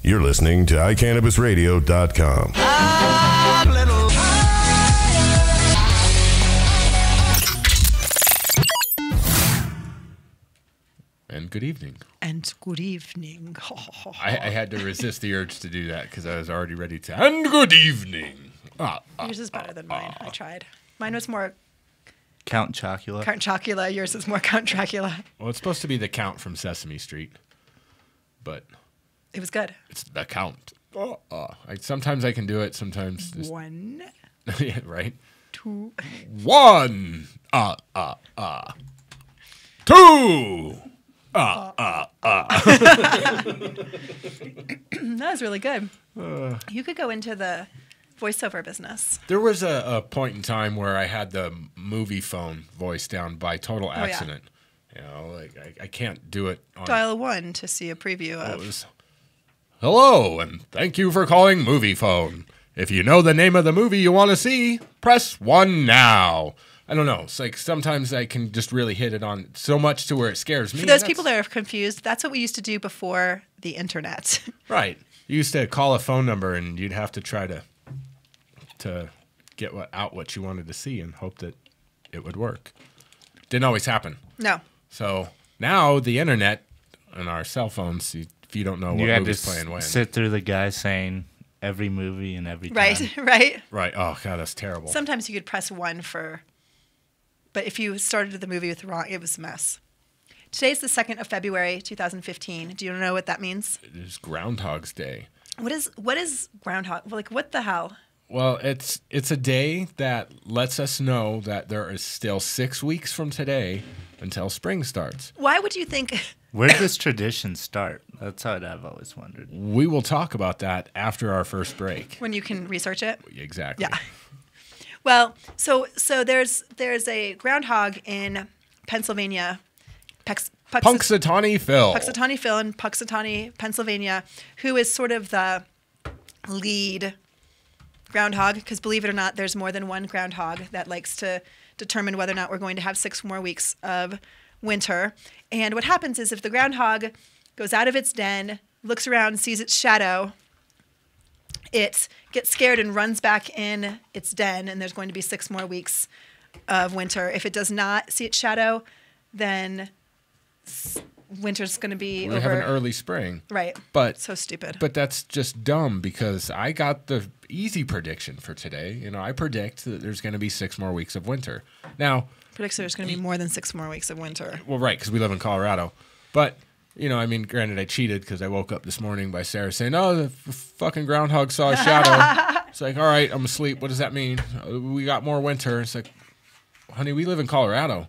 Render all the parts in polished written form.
You're listening to iCannabisRadio.com. And good evening. And good evening. I had to resist the urge to do that because I was already ready to. And good evening. Yours is better than mine. I tried. Mine was more Count Chocula. Count Chocula. Yours is more Count Dracula. Well, it's supposed to be the Count from Sesame Street, but it was good. It's the Count. Sometimes I can do it. Sometimes just... One. Yeah, right. Two. One. Two. That was really good. You could go into the voiceover business. There was a point in time where I had the movie phone voice down by total accident. You know, like I can't do it. Dial 1 to see a preview of. Hello, and thank you for calling Movie Phone. If you know the name of the movie you want to see, press 1 now. I don't know. It's like sometimes I can just really hit it on so much to where it scares me. For those people that are confused, that's what we used to do before the internet. Right. You used to call a phone number and you'd have to try to get what you wanted to see and hope that it would work. Didn't always happen. No. So now the internet and our cell phones, if you don't know what movie's playing when. Sit through the guy saying every movie and every time. Right. Oh, God, that's terrible. Sometimes you could press 1 for... But if you started the movie with the wrong, it was a mess. Today's the 2nd of February, 2015. Do you know what that means? It is Groundhog's Day. What is Groundhog? Like, what the hell? Well, it's a day that lets us know that there is still 6 weeks from today until spring starts. Why would you think... Where did this tradition start? That's what I've always wondered. We will talk about that after our first break. When you can research it? Exactly. Yeah. Well, so there's a groundhog in Pennsylvania, Punxsutawney Phil. Punxsutawney Phil in Punxsutawney, Pennsylvania, who is sort of the lead groundhog, because believe it or not, there's more than one groundhog that likes to determine whether or not we're going to have 6 more weeks of winter. And what happens is if the groundhog goes out of its den, looks around, sees its shadow, it gets scared and runs back in its den, and there's going to be 6 more weeks of winter. If it does not see its shadow, then winter's going to be over. We have an early spring. Right. But so stupid. But that's just dumb because I got the easy prediction for today. You know, I predict that there's going to be 6 more weeks of winter. Now, predicts there's going to be more than 6 more weeks of winter. Well, right, because we live in Colorado. But, you know, I mean, granted, I cheated because I woke up this morning by Sarah saying, "Oh, the fucking groundhog saw a shadow." It's like, all right, I'm asleep. What does that mean? We got more winter. It's like, honey, we live in Colorado.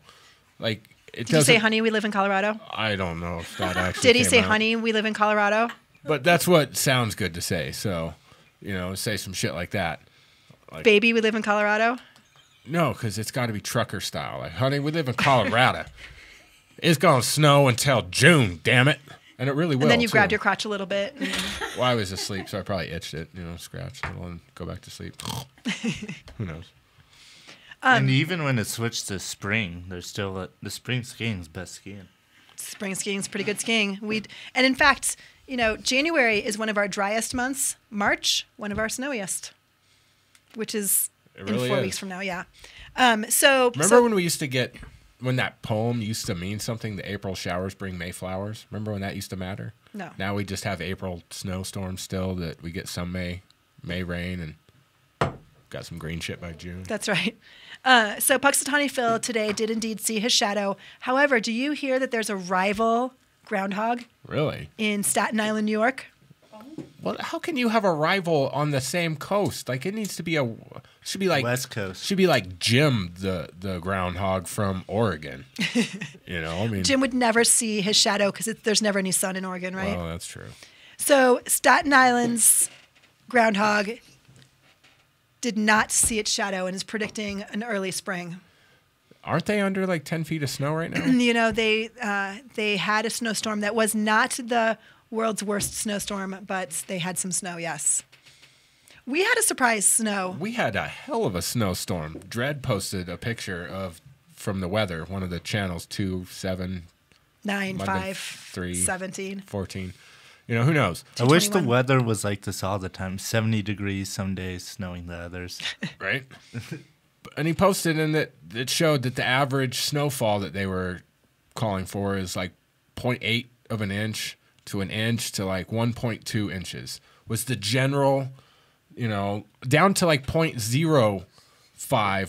Like, Did you say, honey, we live in Colorado? I don't know if that actually Did he came say, out. honey, we live in Colorado? But that's what sounds good to say. So, you know, say some shit like that. Like, baby, we live in Colorado? No, because it's got to be trucker style. Like, honey, we live in Colorado. It's going to snow until June, damn it. And it really will, and then you grabbed your crotch a little bit. Well, I was asleep, so I probably itched it, you know, scratched a little and go back to sleep. Who knows? And even when it switched to spring, there's still the spring skiing's best skiing. Spring skiing's pretty good skiing. And in fact, you know, January is one of our driest months. March, one of our snowiest, which is really in 4 weeks from now. Yeah. Remember when we used to get, when that poem used to mean something, the April showers bring May flowers? Remember when that used to matter? No. Now we just have April snowstorms still that we get some May rain and got some green shit by June. That's right. So Punxsutawney Phil today did indeed see his shadow. However, do you hear that there's a rival groundhog? Really? In Staten Island, New York? Well, how can you have a rival on the same coast? Like, it needs to be should be like West Coast. Should be like Jim, the groundhog from Oregon. You know, I mean, Jim would never see his shadow because there's never any sun in Oregon, right? Oh, that's true. So Staten Island's groundhog did not see its shadow and is predicting an early spring. Aren't they under like 10 feet of snow right now? You know, they had a snowstorm that was not the world's worst snowstorm, but they had some snow, yes. We had a surprise snow. We had a hell of a snowstorm. Dredd posted a picture from the weather, one of the channels, 2, 7, 9, 5, 3, 17. 14. You know, who knows? I wish the 221. weather was like this all the time. 70 degrees some days, snowing the others. Right? And he posted in that it showed that the average snowfall that they were calling for is like 0.8 of an inch to an inch to like 1.2 inches was the general, you know, down to like 0.05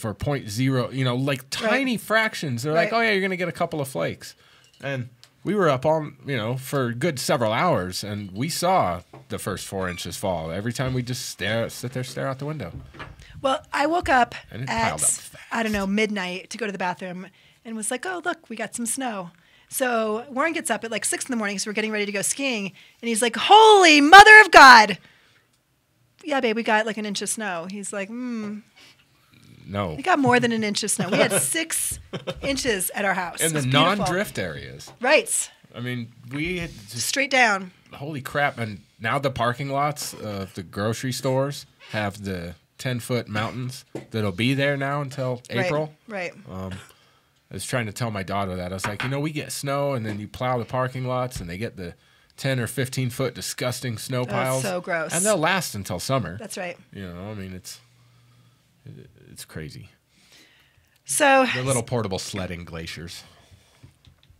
or 0.0, you know, like tiny fractions. They're like, Right. oh yeah, you're going to get a couple of flakes. And we were up on, you know, for a good several hours, and we saw the first 4 inches fall. Every time we just sit there, stare out the window. Well, I woke up And it piled up at, fast. I don't know, midnight to go to the bathroom and was like, oh, look, we got some snow. So Warren gets up at like 6 in the morning, so we're getting ready to go skiing. And he's like, holy mother of God. Yeah, babe, we got like an inch of snow. He's like, No. we got more than an inch of snow. We had 6 inches at our house. In It the was beautiful. non-drift areas. Right. I mean, we had just, Straight down. holy crap. And now the parking lots of the grocery stores have the 10-foot mountains that'll be there now until April. Right. I was trying to tell my daughter that. I was like, you know, we get snow and then you plow the parking lots and they get the 10 or 15-foot disgusting snow piles. so gross. And they'll last until summer. That's right. You know, I mean, it's crazy. So, They're little portable sledding glaciers.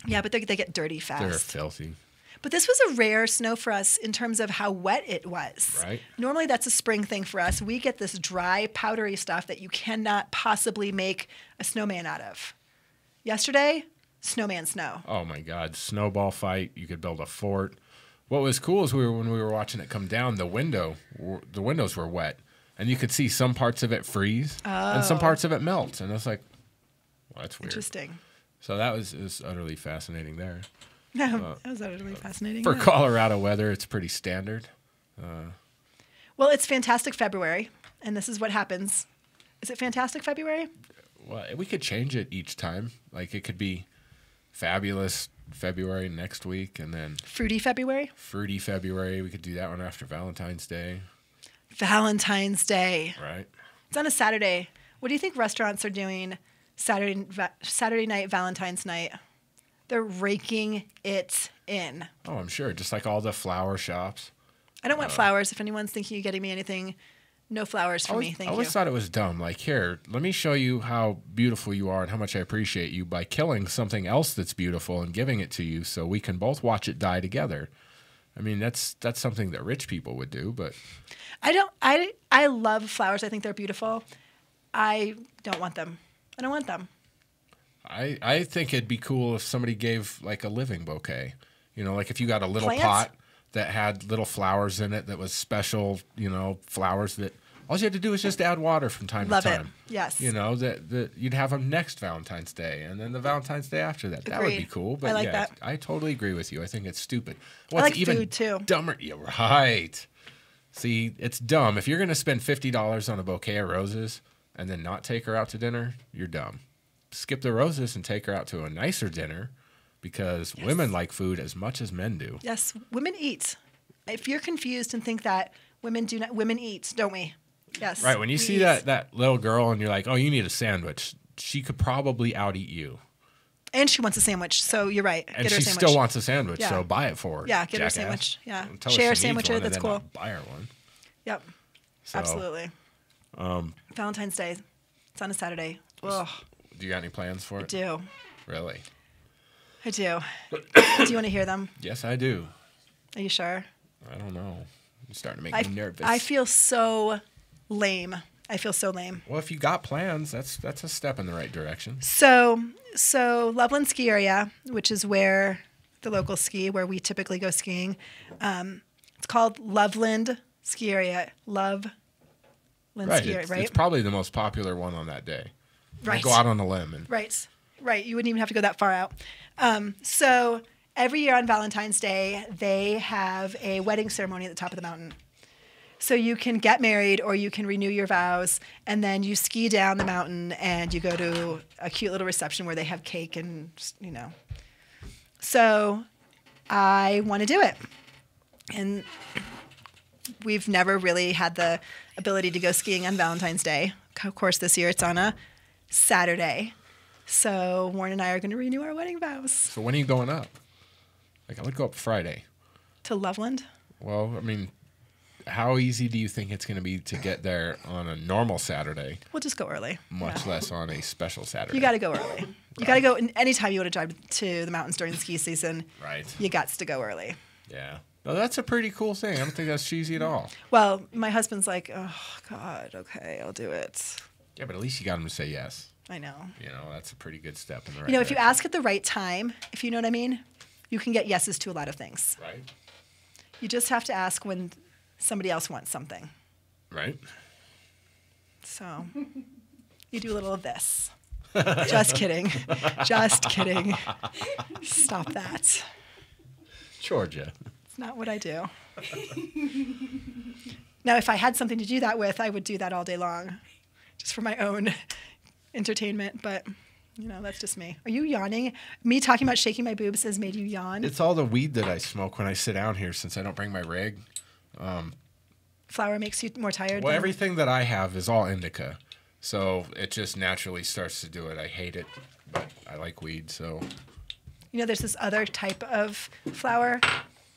yeah, but they get dirty fast. They're filthy. But this was a rare snow for us in terms of how wet it was. Right. Normally, that's a spring thing for us. We get this dry, powdery stuff that you cannot possibly make a snowman out of. Yesterday, snowman snow. Oh my God, snowball fight! You could build a fort. What was cool is when we were watching it come down, the windows were wet, and you could see some parts of it freeze and some parts of it melt, and I was like, well, that's weird. Interesting. So it was utterly fascinating there. No, that was utterly fascinating. For yeah. Colorado weather, it's pretty standard. Well, it's fantastic February, and this is what happens. Is it fantastic February? Well, we could change it each time. Like it could be fabulous February next week, and then Fruity February? fruity February. We could do that one after Valentine's Day, Valentine's Day. right? It's on a Saturday. What do you think restaurants are doing Saturday night, Valentine's night? They're raking it in. Oh, I'm sure. Just like all the flower shops. I don't want flowers. If anyone's thinking of getting me anything, no flowers for me. Thank I you. always thought it was dumb. Like, here, let me show you how beautiful you are and how much I appreciate you by killing something else that's beautiful and giving it to you so we can both watch it die together. I mean, that's something that rich people would do, but I love flowers. I think they're beautiful. I don't want them. I don't want them. I think it'd be cool if somebody gave like a living bouquet. You know, like if you got a little Plants? pot that had little flowers in it that was special, you know, flowers that all you had to do was just add water from time Love to it. time. Yes. You know, that you'd have them next Valentine's Day and then the Valentine's Day after that. That would be Agreed. cool. But I like yeah, that. I totally agree with you. I think it's stupid. I What's like even food, too. dumber? Yeah, right. See, it's dumb. If you're going to spend $50 on a bouquet of roses and then not take her out to dinner, you're dumb. Skip the roses and take her out to a nicer dinner because women like food as much as men do. Yes, women eat. If you're confused and think that women eat, don't we? Yes. Right, when you we see eat. that little girl and you're like, oh, you need a sandwich, she could probably out-eat you. And she wants a sandwich, so you're right. And Get her she a sandwich. still wants a sandwich, Yeah. so buy it for her. Yeah, get her a jackass. sandwich. Yeah. And tell her Share she a needs sandwich, one and that's then cool. not buy her one. Yep. So, Absolutely. Valentine's Day. It's on a Saturday. Ugh, do you got any plans for I it? do. Really? I do. Do you want to hear them? Yes, I do. Are you sure? I don't know. You're starting to make me nervous. I feel so lame. I feel so lame. Well, if you got plans, that's a step in the right direction. So Loveland Ski Area, which is where the locals ski, where we typically go skiing. It's called Loveland Ski Area. Loveland Ski Area, right? It's probably the most popular one on that day. Right. I'll go out on a limb and Right. You wouldn't even have to go that far out. So every year on Valentine's Day, they have a wedding ceremony at the top of the mountain. So you can get married or you can renew your vows, and then you ski down the mountain and you go to a cute little reception where they have cake and, you know. So I want to do it. And we've never really had the ability to go skiing on Valentine's Day. Of course, this year it's on a Saturday. So Warren and I are going to renew our wedding vows. So when are you going up? Like, I would go up Friday. To Loveland? Well, I mean, how easy do you think it's going to be to get there on a normal Saturday, We'll just go early. much less on a special Saturday? You got to go early. You got to go anytime you want to drive to the mountains during the ski season. Right. You got to go early. Yeah. No, that's a pretty cool thing. I don't think that's cheesy at all. Well, my husband's like, oh, God, okay, I'll do it. Yeah, but at least you got him to say yes. I know. You know, that's a pretty good step in the right You know, if you direction. ask at the right time, if you know what I mean, you can get yeses to a lot of things. Right. You just have to ask when somebody else wants something. Right. So you do a little of this. Just kidding. Just kidding. Stop that. Georgia. It's not what I do. Now, if I had something to do that with, I would do that all day long, just for my own entertainment. But, you know, that's just me. Are you yawning? Me talking about shaking my boobs has made you yawn? It's all the weed that I smoke when I sit down here since I don't bring my rig. Flour makes you more tired? Well, then? everything that I have is all indica. So it just naturally starts to do it. I hate it, but I like weed, so You know, there's this other type of flour.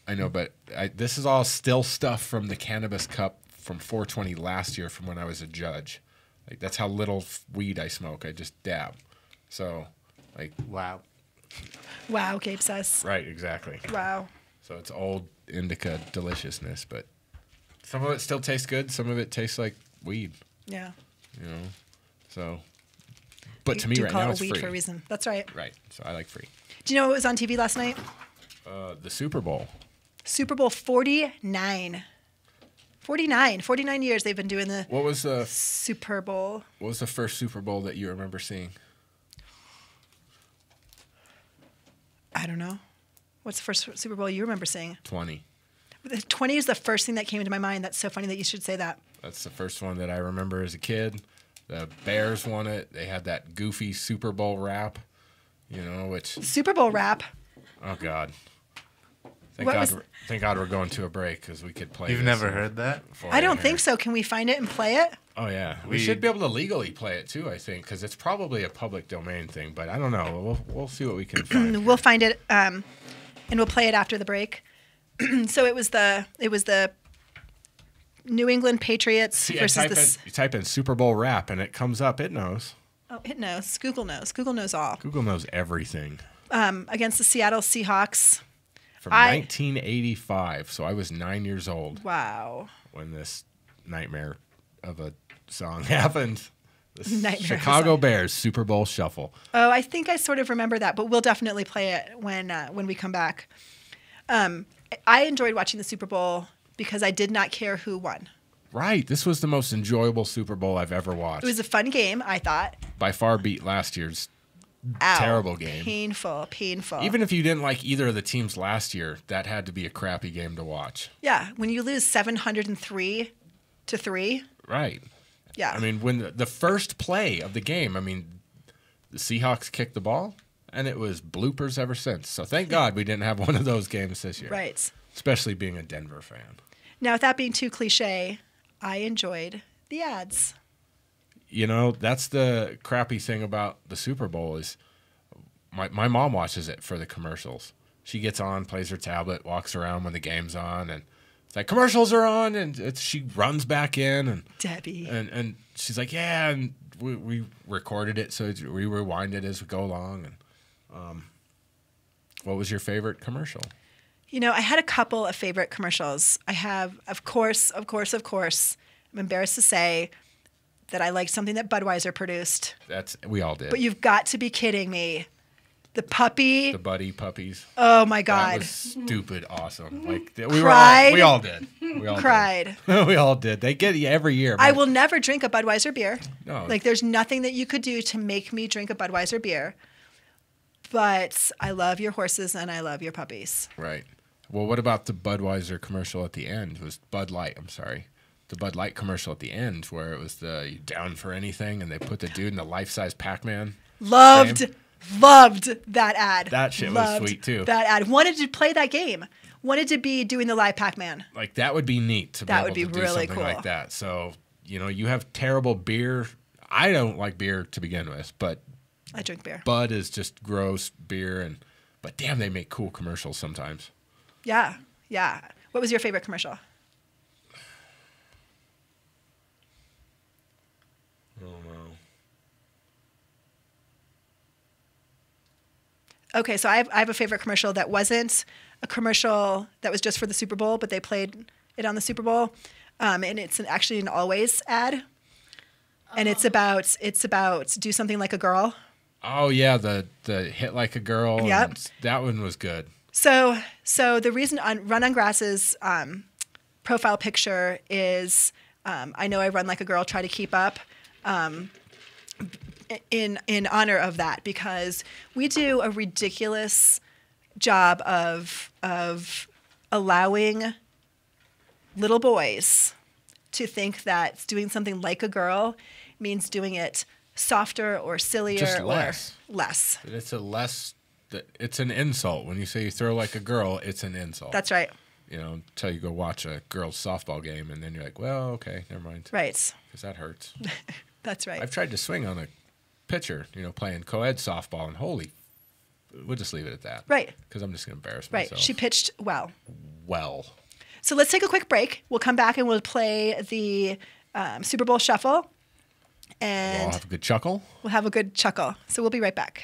I know, but this is all still stuff from the Cannabis Cup from 420 last year from when I was a judge. Like, that's how little weed I smoke. I just dab. So, like, Wow. Wow, Gabe says. right, exactly. Wow. So it's old indica deliciousness, but some of it still tastes good. Some of it tastes like weed, Yeah. you know. So, but to You me do right call now it it's weed free. for a reason. That's right. Right. So I like free. Do you know what was on TV last night? The Super Bowl. Super Bowl 49. 49 years they've been doing the What was the Super Bowl. first Super Bowl that you remember seeing? I don't know. What's the first Super Bowl you remember seeing? 20. 20 is the first thing that came into my mind. That's so funny that you should say that. That's the first one that I remember as a kid. The Bears won it. They had that goofy Super Bowl rap, you know, which, Super Bowl rap. oh, God. What was- Thank God we're going to a break because we could play You've this never and- heard that? for I you don't here. think so. Can we find it and play it? Oh, yeah. We We- should be able to legally play it, too, I think, because it's probably a public domain thing, but I don't know. We'll see what we can find. We'll find it and we'll play it after the break. So it was the New England Patriots See, versus you type in Super Bowl rap, and it comes up. It knows. Oh, it knows. Google knows. Google knows all. Google knows everything. Against the Seattle Seahawks. From I- 1985, so I was 9 years old Wow. when this nightmare of a song happened. The Nightmare of a Chicago song. Bears Super Bowl Shuffle. Oh, I think I sort of remember that, but we'll definitely play it when we come back. I enjoyed watching the Super Bowl because I did not care who won. Right, this was the most enjoyable Super Bowl I've ever watched. It was a fun game, I thought. By far beat last year's. Ow. Terrible game. Painful. Even if you didn't like either of the teams last year, that had to be a crappy game to watch. Yeah, when you lose 703-3. Right. Yeah. I mean, when the first play of the game, I mean, the Seahawks kicked the ball, and it was bloopers ever since. So thank God we didn't have one of those games this year. Right. Especially being a Denver fan. Now, without being too cliche, I enjoyed the ads. You know, that's the crappy thing about the Super Bowl is my mom watches it for the commercials. She gets on, plays her tablet, walks around when the game's on, and it's like, commercials are on, and she runs back in, and Debbie. and she's like, yeah, and we recorded it, so we rewind it as we go along. And what was your favorite commercial? You know, I had a couple of favorite commercials. I have, of course, I'm embarrassed to say that I liked something that Budweiser produced. We all did. But you've got to be kidding me. The puppy. The Buddy Puppies. Oh, my That God. was stupid awesome. Like Cried. we all did. We all Cried. Did. We all did. They get you every year. I man. will never drink a Budweiser beer. No. Like, there's nothing that you could do to make me drink a Budweiser beer. But I love your horses and I love your puppies. Right. Well, what about the Budweiser commercial at the end? It was Bud Light. I'm sorry. The Bud Light commercial at the end where it was the you down for anything, and they put the dude in the life-size Pac-Man. Loved that ad. That shit was Loved sweet, too. That ad. Wanted to play that game. Wanted to be doing the live Pac-Man. Like, that would be neat to be That able would be to do really something cool. like that. So, you know, you have terrible beer. I don't like beer to begin with, but I drink beer. Bud is just gross beer, but damn, they make cool commercials sometimes. Yeah. Yeah. What was your favorite commercial? Oh no. Okay, so I have a favorite commercial that wasn't a commercial that was just for the Super Bowl, but they played it on the Super Bowl, and it's actually an Always ad, and it's about do something like a girl. Oh yeah, the hit like a girl. Yep. And that one was good. So the reason on Run on Grass's profile picture is I know I run like a girl, try to keep up. In honor of that, because we do a ridiculous job of allowing little boys to think that doing something like a girl means doing it softer or sillier Just less. or less. It's an insult. When you say you throw like a girl, it's an insult. That's right. You know, until you go watch a girls' softball game, and then you're like, well, okay, never mind. Right. Because that hurts. That's right. I've tried to swing on a pitcher, playing co-ed softball, and we'll just leave it at that. Right. Because I'm just going to embarrass Right. myself. She pitched well. Well. So let's take a quick break. We'll come back and we'll play the Super Bowl Shuffle. And We'll have a good chuckle. we'll have a good chuckle. So we'll be right back.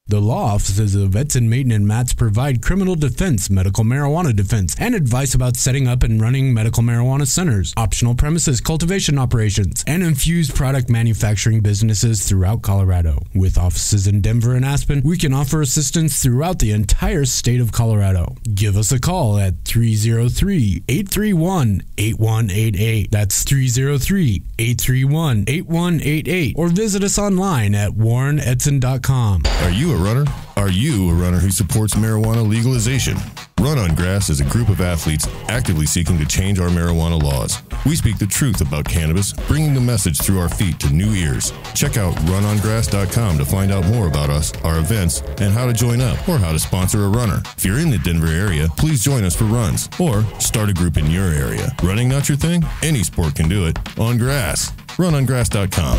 The law offices of Edson, Mayton, and Matz provide criminal defense, medical marijuana defense, and advice about setting up and running medical marijuana centers, optional premises cultivation operations, and infused product manufacturing businesses throughout Colorado. With offices in Denver and Aspen, we can offer assistance throughout the entire state of Colorado. Give us a call at 303-831-8188. That's 303-831-8188. Or visit us online at warrenedson.com. Are you a runner? Are you a runner who supports marijuana legalization? Run on Grass is a group of athletes actively seeking to change our marijuana laws. We speak the truth about cannabis, bringing the message through our feet to new ears. Check out runongrass.com to find out more about us, our events, and how to join up or how to sponsor a runner. If you're in the Denver area, please join us for runs or start a group in your area. Running not your thing? Any sport can do it. On grass. Runongrass.com.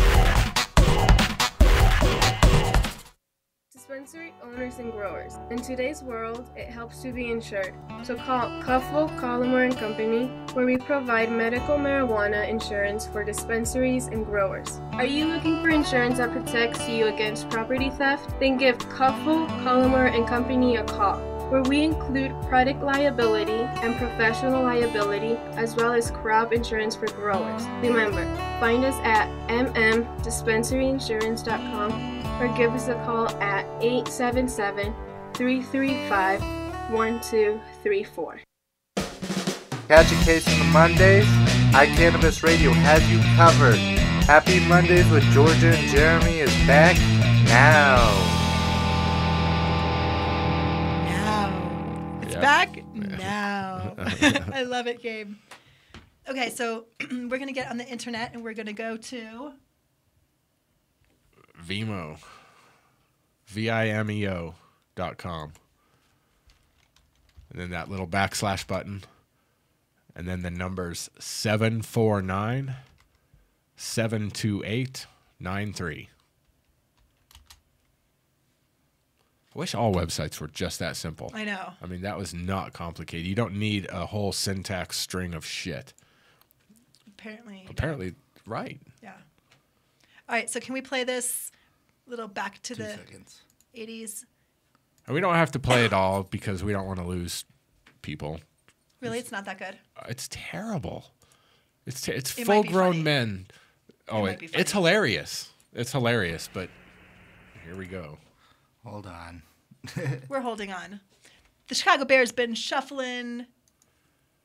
Dispensary owners and growers. In today's world, it helps to be insured. So call Cuffle, Collamer & Company, where we provide medical marijuana insurance for dispensaries and growers. Are you looking for insurance that protects you against property theft? Then give Cuffle, Collamer & Company a call, where we include product liability and professional liability, as well as crop insurance for growers. Remember, find us at mdispensaryinsurance.com or give us a call at 877-335-1234. Catch a case on the Mondays? iCannabis Radio has you covered. Happy Mondays with Georgia and Jeremy is back now. It's back now. I love it, Gabe. Okay, so we're going to get on the internet and we're going to go to Vimeo. Vimeo.com. And then that little backslash button. And then the numbers 749-728-93. I wish all websites were just that simple. I know. I mean, that was not complicated. You don't need a whole syntax string of shit. Apparently, right. yeah. All right, so can we play this little back to the 80s? And we don't have to play it all because we don't want to lose people. Really? It's not that good? It's terrible. It's It might be full-grown funny. men. Oh, might be funny. it's hilarious. It's hilarious, but here we go. Hold on. We're holding on. The Chicago Bears been shuffling.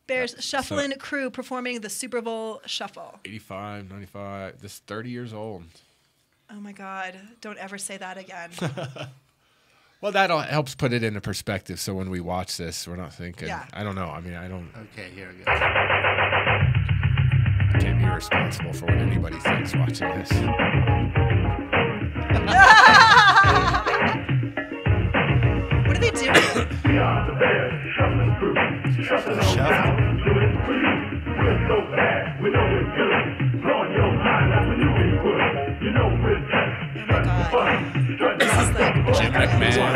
Bears shuffling crew performing the Super Bowl Shuffle. 85, 95. This is 30 years old. Oh, my God. Don't ever say that again. Well, that helps put it into perspective. So when we watch this, we're not thinking. Yeah. I don't know. I mean, I don't. Okay, here we go. Can't be responsible for what anybody thinks watching this. What are they doing? Oh my God. This is like Jim McMahon.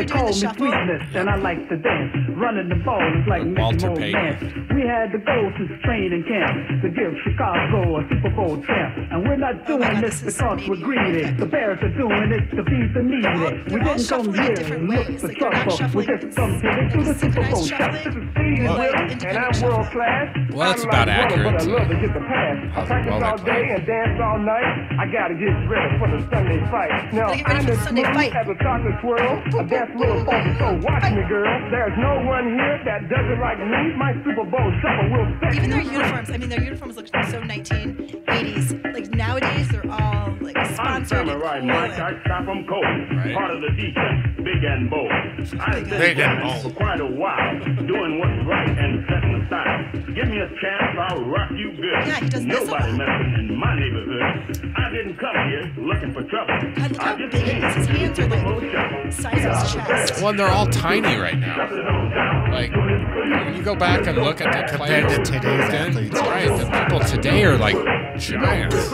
you're doing the shuffle. And I like to dance. Running the ball is like Walter Mr. Payton. Romance. We had to go to training camp to give Chicago a Super Bowl champ. And we're not doing God, this this is because we're greedy. amazing. The Bears are doing it to feed the needy. They're We all didn't come shuffling in here different to look ways. for Like, they're not trouble. We shuffling just come to the Super Bowl synchronized champ. This is Steve They're like Willis, and independent I'm shuffling. world class. Well, that's I'm about like accurate But I to love to get the pass. how I practice well they all play. day and dance all night. I gotta get ready for the Sunday fight. Now, Gotta get ready I'm for the as Sunday smooth fight. as a chocolate swirl. I dance little funky, so watch me, girl. There's no one here that does it like me. My Super Bowl shuffle will set Even their you uniforms. I mean, their uniforms look so 1980s. Like nowadays, they're all like I'm sponsored and cool. Samurai Mike, I And stop 'em cold. Right. Part of the defense, big and bold. I've been Big and doing this bold. for quite a while, doing what's right and setting the style. Give me a chance, I'll rock you good. Yeah, he does this a Nobody lot. messing in my neighborhood. I didn't come here looking for trouble. God, look I how just big he came is. His to hands are Super Bowl like shuffle. size of his chest. Well, and they're all tiny right now. Like, when you go back and look at the Compared players to today's then, athletes. right? The people today are like giants.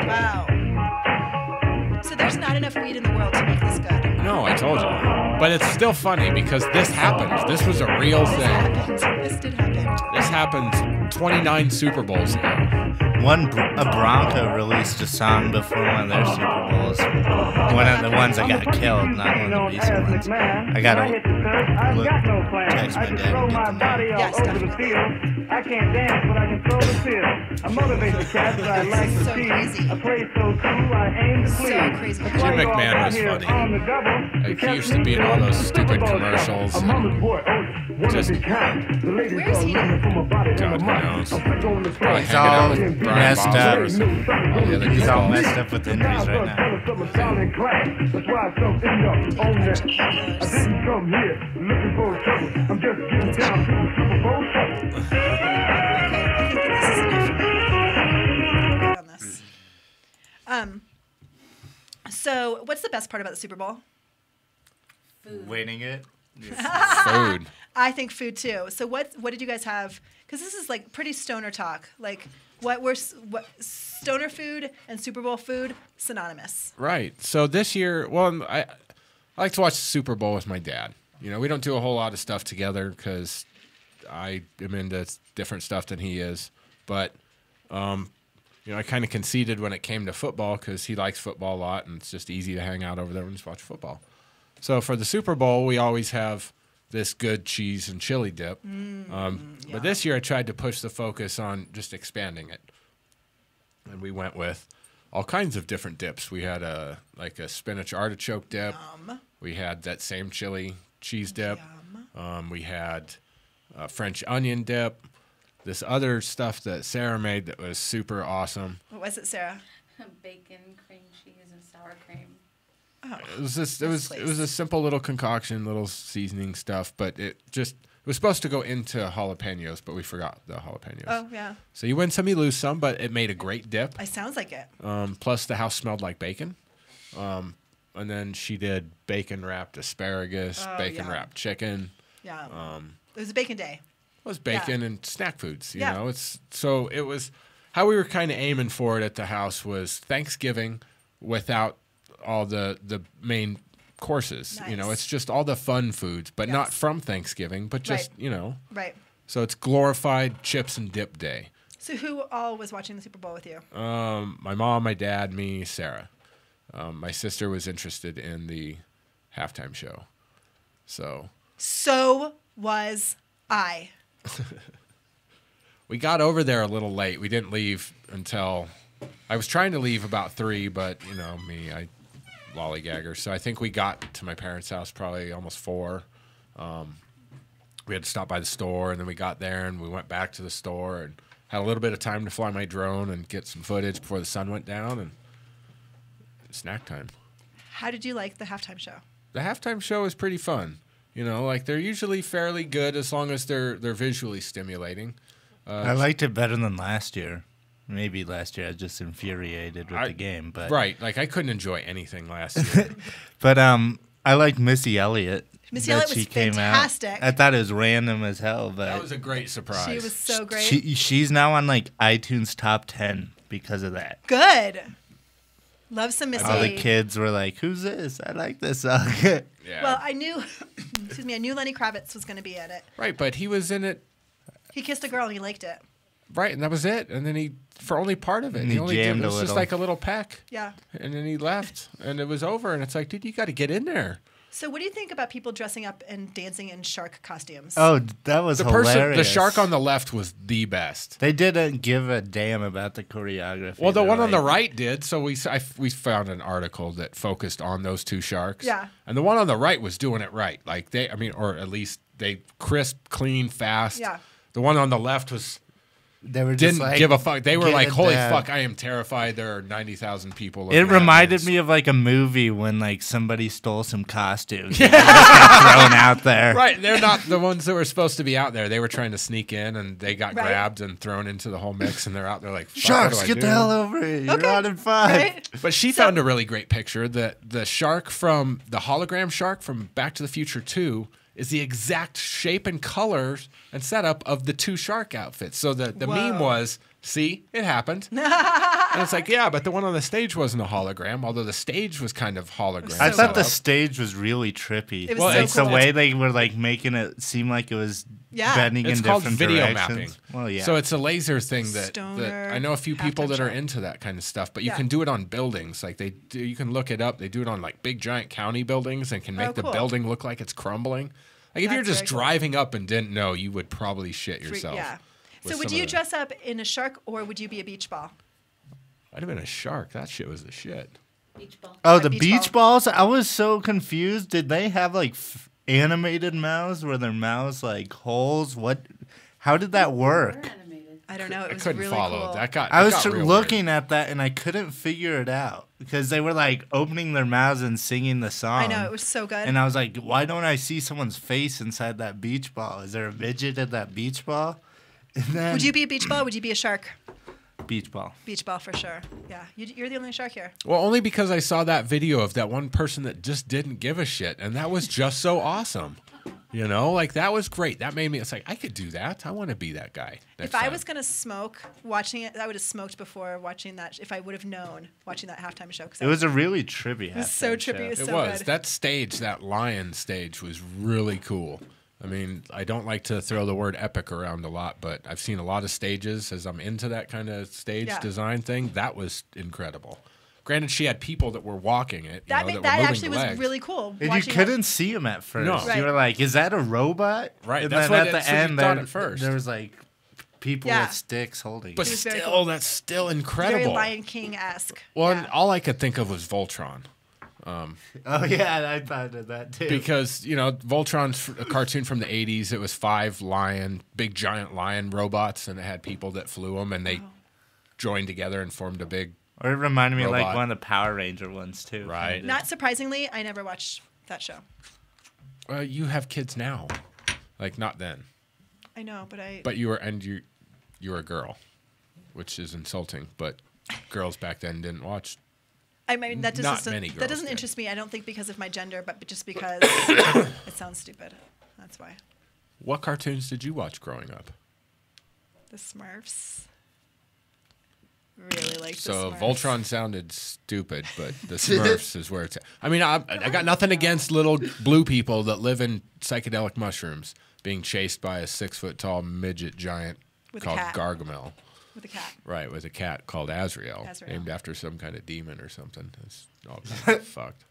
Wow. So there's not enough weed in the world to make this good. No, I told you. But it's still funny because this happened. This was a real This thing. happened. This did happen. This happened 29 Super Bowls ago. A Bronco released a song before one of their Super Bowls. One of the ones that got killed, not one of the recent ones. I gotta look, text my dad and get the name. Yes, definitely. I can't dance, but I can throw the field. I motivate the cats that I like to So see. crazy. I play so cool, I aim to So please. crazy. That's Jim why y'all McMahon got was here funny. on the double. Like, You he kept used to me be in all feeling those the stupid Super Bowl commercials stuff. and I'm mama's boy, one just- of a kind. The ladies Where is are he? looking for my body and God my mind. knows. I'm sick on the Probably floor. hanging out with all Brian messed up. Bosworth and all the other He's all people. messed up with injuries right now. That's why I don't end up on that. I didn't come here looking for trouble. I'm just getting down to the Super Bowl shuffle. Okay, I think that this is enough for me. Good on this. So what's the best part about the Super Bowl? Winning it. Food. I think food too. So what did you guys have? Because this is like pretty stoner talk. Like what stoner food and Super Bowl food synonymous? Right. So this year, well, I like to watch the Super Bowl with my dad. You know, we don't do a whole lot of stuff together because I am into different stuff than he is. But, you know, I kind of conceded when it came to football because he likes football a lot, and it's just easy to hang out over there and just watch football. So for the Super Bowl, we always have this good cheese and chili dip. But this year I tried to push the focus on just expanding it. And we went with all kinds of different dips. We had a spinach artichoke dip. Yum. We had that same chili cheese dip. Yum. We had French onion dip. This other stuff that Sarah made that was super awesome. What was it, Sarah? Bacon, cream cheese, and sour cream. Oh, It was just it was place. a simple little concoction, little seasoning stuff, but it was supposed to go into jalapenos, but we forgot the jalapenos. oh yeah. So you win some, you lose some, but it made a great dip. It sounds like it. Plus the house smelled like bacon. And then she did bacon wrapped asparagus, Oh, bacon yeah. wrapped chicken. Yeah. It was a bacon day. It was bacon and snack foods, you Yeah. know. It was how we were kind of aiming for it at the house was Thanksgiving without all the main courses. You know, Nice. it's just all the fun foods, but not Yes. from Thanksgiving, but just, Right. you know. Right. So it's glorified chips and dip day. So who all was watching the Super Bowl with you? My mom, my dad, me, Sarah. My sister was interested in the halftime show. So So was I. we got over there a little late. We didn't leave until I was trying to leave about 3, but you know me, I lollygagger. So I think we got to my parents' house probably almost 4. We had to stop by the store, and then we got there, and we went back to the store and had a little bit of time to fly my drone and get some footage before the sun went down, and snack time. How did you like the halftime show? The halftime show is pretty fun. You know, like they're usually fairly good as long as they're visually stimulating. I liked it better than last year. Maybe last year I was just infuriated with the game, but Right, like I couldn't enjoy anything last year. But I liked Missy Elliott. Missy that Elliott she was came fantastic. out. I thought it was random as hell, but That was a great surprise. She was so great. she's now on like iTunes top 10 because of that. Good. Love some Missy. All the kids were like, "Who's this? I like this song." Yeah. Well, I knew, I knew Lenny Kravitz was going to be at it. Right, but he was in it, He kissed a girl and he liked it. right, and that was it. And then he, for only part of it, And he only jammed it a was just little. like a little peck. Yeah. And then he left, and it was over. And it's like, dude, you got to get in there. So what do you think about people dressing up and dancing in shark costumes? Oh, that was The hilarious. the shark on the left was the best. They didn't give a damn about the choreography. Well, the They're one on the like, right did. So we found an article that focused on those two sharks. Yeah. And the one on the right was doing it right. Like or at least they crisp, clean, fast. Yeah. The one on the left was They were just didn't like, give a fuck. They were "Get like, it "Holy down." fuck, I am terrified. There are 90,000 people." It looking at reminded this." me of like a movie when like somebody stole some costumes. Yeah. Just got thrown out there. Right, they're not the ones that were supposed to be out there. They were trying to sneak in, and they got Right. grabbed and thrown into the whole mix, and they're out there like, "Fuck, Sharks, what do I get the do?" hell over here. You're Okay. on in 5. Right? But she found a really great picture that the shark from the hologram shark from Back to the Future 2 is the exact shape and colors and setup of the two shark outfits. So the meme was, see, it happened. And it's like, yeah, but the one on the stage wasn't a hologram, although the stage was kind of hologram. I So thought the cool. stage was really trippy. It was Well, so like cool. the way they were like making it seem like it was Yeah. bending It's in called different video directions. mapping. Well, yeah. So it's a laser thing that Stoner, I know a few people halftime that are show. into that kind of stuff, but you Yeah. can do it on buildings. Like you can look it up. They do it on like big giant county buildings and can make Oh, the cool. building look like it's crumbling. Like if you're That's just very cool. driving up and didn't know, you would probably shit yourself. Yeah. with So would some you of the- dress up in a shark or would you be a beach ball? I'd have been a shark. That shit was the shit. Beach ball. Oh, A the beach beach balls? I was so confused. Did they have like animated mouths? Were their mouths like holes? What? How did that work? We're animated. I don't know. It I was couldn't really follow. cool. That got. I it was got real looking at that and I couldn't figure it out because they were like opening their mouths and singing the song. I know. It was so good. And I was like, why don't I see someone's face inside that beach ball? Is there a midget at that beach ball? And then Would you be a beach ball? Would you be a shark? beach ball? Beach ball for sure. Yeah. You're the only shark here. Well, only because I saw that video of that one person that just didn't give a shit, and that was just so awesome. You know, like that was great. That made me. It's like I could do that. I want to be that guy. If I was going to smoke watching it, I would have smoked before watching that. If I would have known watching that halftime show. Cause It was a really trippy. It was so halftime trippy. show. It was It so was good. that stage, that lion stage, was really cool. I mean, I don't like to throw the word epic around a lot, but I've seen a lot of stages as I'm into that kind of stage Yeah. design thing. That was incredible. Granted, she had people that were walking it. That, you know, that that were moving actually the was legs. really cool. And you watching couldn't see him at first. No. Right. You were like, "Is that a robot?" Right, And that's then what at that's the what you end, thought there, at first. there was like people Yeah. with sticks holding. But It was very still, cool. that's still Very incredible. Lion King-esque. Well, and Yeah. all I could think of was Voltron. Oh yeah, I thought of that too. Because, you know, Voltron's a cartoon from the 80s. It was 5 big giant lion robots, and it had people that flew them, and they joined together and formed a big. Or it reminded me of like Robot. one of the Power Ranger ones too. Right. Not surprisingly, I never watched that show. You have kids now, like not then, I know, but but you were a girl, which is insulting. But girls back then didn't watch. I mean, that Not doesn't many girls that doesn't did. interest me. I don't think because of my gender, but just because it sounds stupid. That's why. What cartoons did you watch growing up? The Smurfs. Really like So the Smurfs. Voltron sounded stupid, but the Smurfs is where it's at. I mean, I got nothing against little blue people that live in psychedelic mushrooms being chased by a 6-foot-tall midget giant With a called cat. Gargamel. with a cat. Right, with a cat called Azrael, Azrael. named after some kind of demon or something. It's all kind of fucked.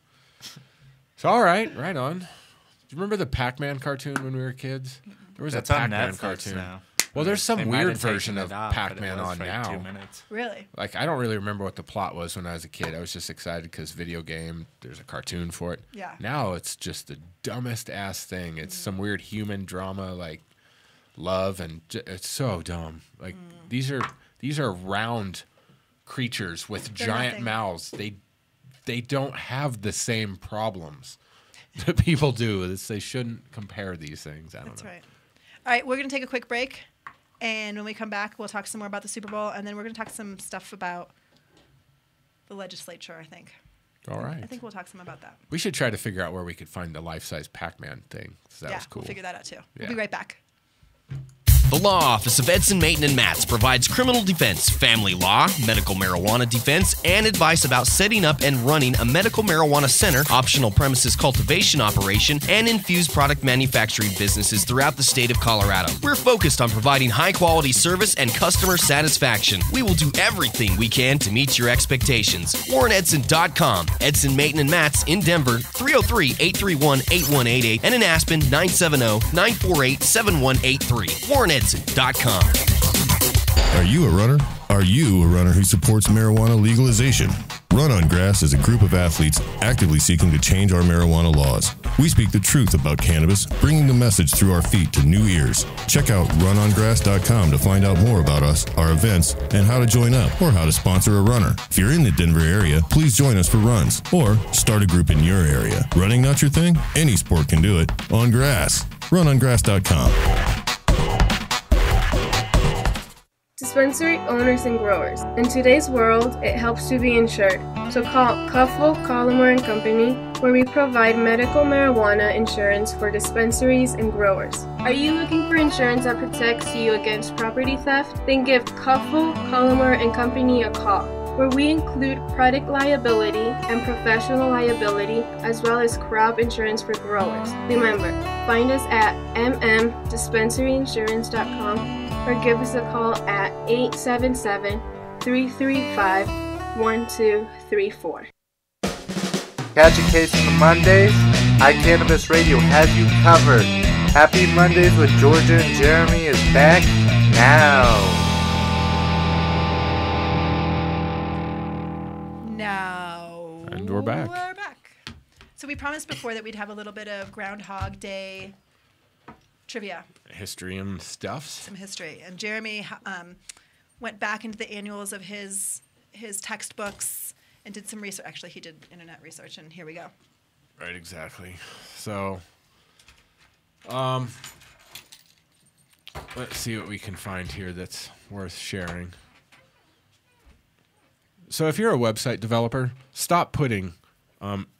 So, all right, right on. Do you remember the Pac-Man cartoon when we were kids? There was That's a on Pac-Man Netflix cartoon. now. Well, there's some They might weird have taken version it of off, but it Pac-Man was on for like now. 2 minutes. Really? Like, I don't really remember what the plot was when I was a kid. I was just excited because video game, there's a cartoon for it. Yeah. Now it's just the dumbest ass thing. It's some weird human drama, like love, and it's so dumb. Like these are round creatures with They're giant nothing. mouths. They don't have the same problems that people do. They shouldn't compare these things. I don't That's know. right. All right, we're going to take a quick break. And when we come back, we'll talk some more about the Super Bowl. And then we're going to talk some stuff about the legislature, I think. All right. I think we'll talk some about that. We should try to figure out where we could find the life-size Pac-Man thing. 'Cause that was cool. We'll figure that out too. Yeah. We'll be right back. The Law Office of Edson, Maton, and Matz provides criminal defense, family law, medical marijuana defense, and advice about setting up and running a medical marijuana center, optional premises cultivation operation, and infused product manufacturing businesses throughout the state of Colorado. We're focused on providing high-quality service and customer satisfaction. We will do everything we can to meet your expectations. WarrenEdson.com. Edson, Maton, and Matz in Denver, 303-831-8188, and in Aspen, 970-948-7183. WarrenEdson.com. Are you a runner? Are you a runner who supports marijuana legalization? Run on Grass is a group of athletes actively seeking to change our marijuana laws. We speak the truth about cannabis, bringing the message through our feet to new ears. Check out runongrass.com to find out more about us, our events, and how to join up or how to sponsor a runner. If you're in the Denver area, please join us for runs or start a group in your area. Running not your thing? Any sport can do it. On grass. Runongrass.com. Dispensary owners and growers. In today's world, it helps to be insured. So call Cuffle, Collimore & Company, where we provide medical marijuana insurance for dispensaries and growers. Are you looking for insurance that protects you against property theft? Then give Cuffle, Collimore & Company a call, where we include product liability and professional liability, as well as crop insurance for growers. Remember, find us at mmdispensaryinsurance.com or give us a call at 877-335-1234. Catch a case on the Mondays? iCannabis Radio has you covered. Happy Mondays with Georgia and Jeremy is back now. And we're back. So we promised before that we'd have a little bit of Groundhog Day trivia. History and stuffs. Some history. And Jeremy went back into the annuals of his textbooks and did some research. Actually, he did internet research, and here we go. Right, exactly. So, let's see what we can find here that's worth sharing. So if you're a website developer, stop putting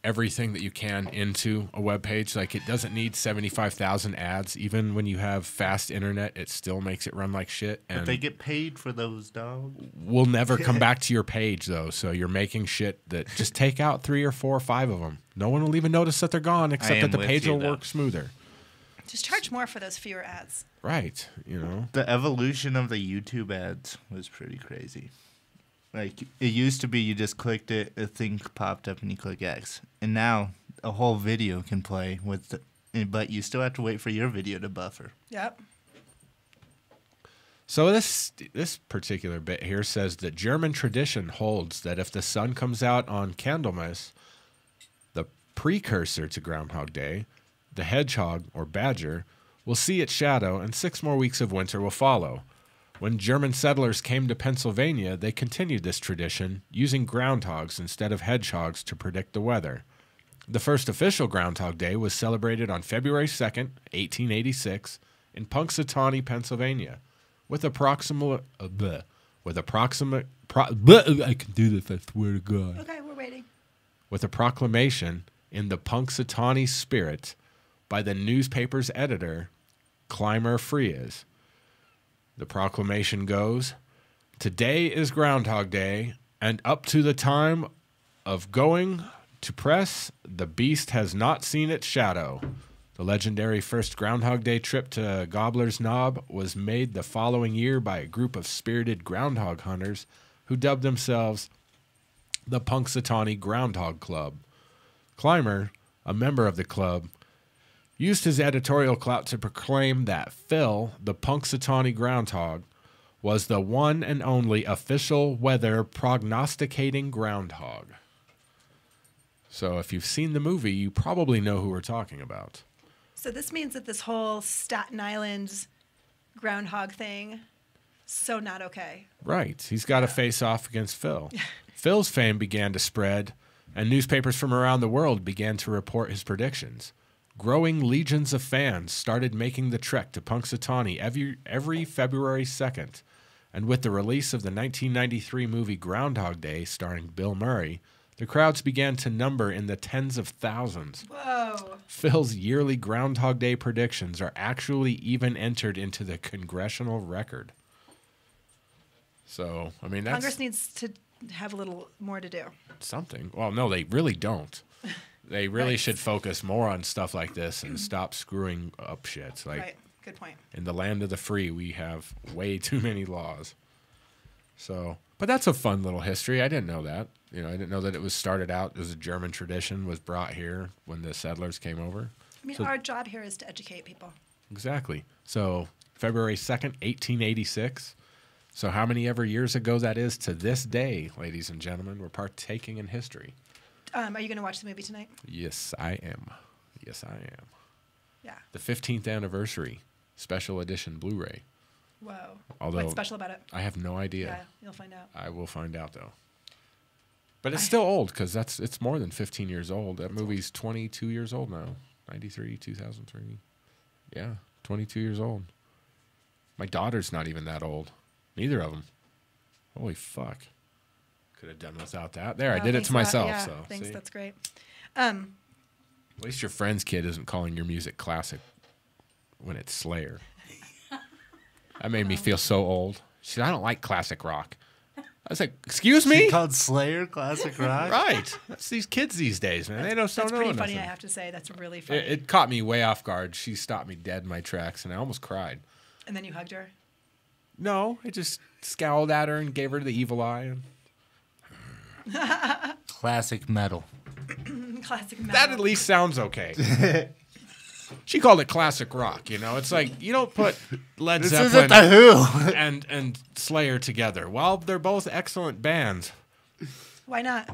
everything that you can into a web page. Like, it doesn't need 75,000 ads. Even when you have fast internet, it still makes it run like shit. And But they get paid for those, dog. we'll never come back to your page, though. So you're making shit that just take out 3 or 4 or 5 of them. No one will even notice that they're gone, except that the page will work smoother. Just charge more for those fewer ads. Right, you know. The evolution of the YouTube ads was pretty crazy. Like, it used to be you just clicked it, a thing popped up, and you click X. And now a whole video can play with but you still have to wait for your video to buffer. Yep. So this particular bit here says that German tradition holds that if the sun comes out on Candlemas, the precursor to Groundhog Day, the hedgehog or badger will see its shadow, and 6 more weeks of winter will follow. When German settlers came to Pennsylvania, they continued this tradition, using groundhogs instead of hedgehogs to predict the weather. The first official Groundhog Day was celebrated on February 2nd, 1886, in Punxsutawney, Pennsylvania, with approximate I can do this, I swear to God. Okay, we're waiting. With a proclamation in the Punxsutawney spirit by the newspaper's editor, Clymer Frias. The proclamation goes, "Today is Groundhog Day, and up to the time of going to press, the beast has not seen its shadow." The legendary first Groundhog Day trip to Gobbler's Knob was made the following year by a group of spirited groundhog hunters who dubbed themselves the Punxsutawney Groundhog Club. Clymer, a member of the club, used his editorial clout to proclaim that Phil, the Punxsutawney groundhog, was the one and only official weather prognosticating groundhog. So if you've seen the movie, you probably know who we're talking about. So this means that this whole Staten Island groundhog thing, so not okay. Right. He's got to face off against Phil. Phil's fame began to spread, and newspapers from around the world began to report his predictions. Growing legions of fans started making the trek to Punxsutawney every February 2nd, and with the release of the 1993 movie Groundhog Day starring Bill Murray, The crowds began to number in the tens of thousands. Whoa. Phil's yearly Groundhog Day predictions are actually even entered into the congressional record. So, I mean, that's Congress needs to have a little more to do. something. Well, no, they really don't. They really Right. should focus more on stuff like this and stop screwing up shit. Like, Right. Good point. in the land of the free, we have way too many laws. So, but that's a fun little history. I didn't know that. You know, I didn't know that it was started out as a German tradition, was brought here when the settlers came over. I mean, So- our job here is to educate people. Exactly. So, February 2nd, 1886. So, how many ever years ago that is to this day, ladies and gentlemen, we're partaking in history. Are you going to watch the movie tonight? Yes, I am. Yes, I am. Yeah. The 15th anniversary special edition Blu-ray. Whoa. Although What's special about it? I have no idea. Yeah, you'll find out. I will find out though. But it's still old because it's more than 15 years old. That movie's 22 years old now. 93, 2003. Yeah, 22 years old. My daughter's not even that old. Neither of them. Holy fuck. Could have done without that. There, I Oh, did it thanks to a lot. myself. Yeah, So thanks. see? That's great. At least your friend's kid isn't calling your music classic when it's Slayer. That made me feel so old. She said, I don't like classic rock. I was like, excuse me? She called Slayer classic rock? Right. That's these kids these days, man. They don't That's know pretty nothing. funny, I have to say. That's really funny. It caught me way off guard. She stopped me dead in my tracks, and I almost cried. And then you hugged her. No, I just scowled at her and gave her the evil eye. Classic metal. Classic metal. That at least sounds okay. She called it classic rock. You know, it's like you don't put Led This Zeppelin isn't the Who. and Slayer together. Well, they're both excellent bands. Why not?